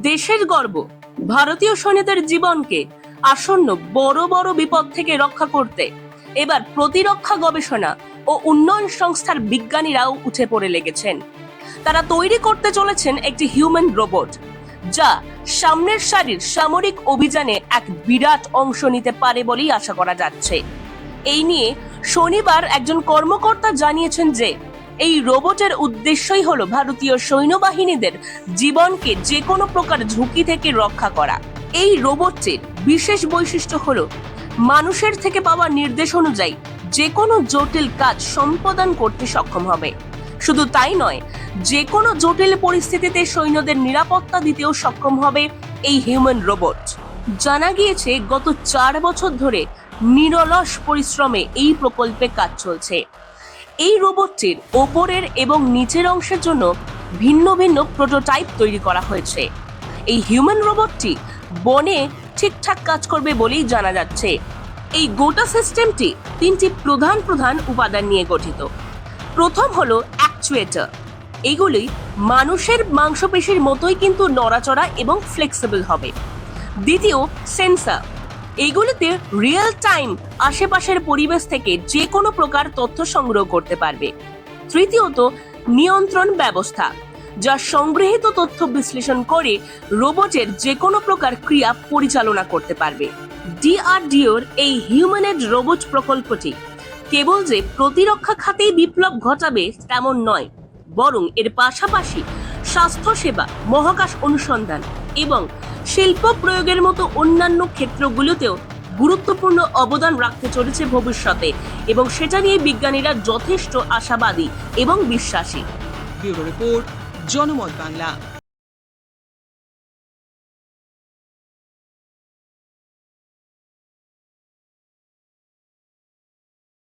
দেশের গর্ব ভারতীয় সৈন্যদের জীবনকে আসন্ন বড় বড় বিপদ থেকে রক্ষা করতে এবার প্রতিরক্ষা গবেষণা ও উন্নয়ন সংস্থার বিজ্ঞানীরাও উঠে পড়ে লেগেছেন। তারা তৈরি করতে চলেছেন একটি হিউম্যান রোবট, যা সামনের সারির সামরিক অভিযানে এক বিরাট অংশ নিতে পারে বলেই আশা করা যাচ্ছে। এই নিয়ে শনিবার একজন কর্মকর্তা জানিয়েছেন যে এই রোবটের উদ্দেশ্যই হলো ভারতীয় সৈন্যবাহিনীদের জীবনকে যে কোনো প্রকার ঝুঁকি থেকে রক্ষা করা। এই রোবটটির বিশেষ বৈশিষ্ট্য হলো মানুষের থেকে পাওয়া নির্দেশ অনুযায়ী যে কোনো জটিল কাজ সম্পাদন করতে সক্ষম হবে। শুধু তাই নয়, যে কোনো জটিল পরিস্থিতিতে সৈন্যদের নিরাপত্তা দিতেও সক্ষম হবে এই হিউম্যান রোবট। জানা গিয়েছে গত 4 বছর ধরে নিরলস পরিশ্রমে এই প্রকল্পে কাজ চলছে। এই রোবটটির ওপরের এবং নিচের অংশের জন্য ভিন্ন ভিন্ন প্রোটোটাইপ তৈরি করা হয়েছে। এই হিউম্যান রোবটটি বনে ঠিকঠাক কাজ করবে বলেই জানা যাচ্ছে। এই গোটা সিস্টেমটি 3টি প্রধান উপাদান নিয়ে গঠিত। প্রথম হলো অ্যাকচুয়েটর। এগুলি মানুষের মাংসপেশির মতোই কিন্তু নড়াচড়া এবং ফ্লেক্সিবল হবে। দ্বিতীয়, সেন্সর। এগুলিতে রিয়েল টাইম আশেপাশের পরিবেশ থেকে যে কোনো প্রকার তথ্য সংগ্রহ করতে পারবে। তৃতীয়ত, নিয়ন্ত্রণ ব্যবস্থা, যা সংগৃহীত তথ্য বিশ্লেষণ করে রোবটের যে কোনো প্রকার ক্রিয়া পরিচালনা করতে পারবে। ডিআরডিওর এই হিউম্যানয়েড রোবট প্রকল্পটি কেবল যে প্রতিরক্ষা খাতেই বিপ্লব ঘটাবে তেমন নয়, বরং এর পাশাপাশি স্বাস্থ্যসেবা, মহাকাশ অনুসন্ধান এবং শিল্প প্রয়োগের মতো অন্যান্য ক্ষেত্রগুলোতেও গুরুত্বপূর্ণ অবদান রাখতে চলেছে ভবিষ্যতে, এবং সেটা নিয়ে বিজ্ঞানীরা যথেষ্ট আশাবাদী এবং বিশ্বাসী। ব্যুরো রিপোর্ট, জনমত বাংলা।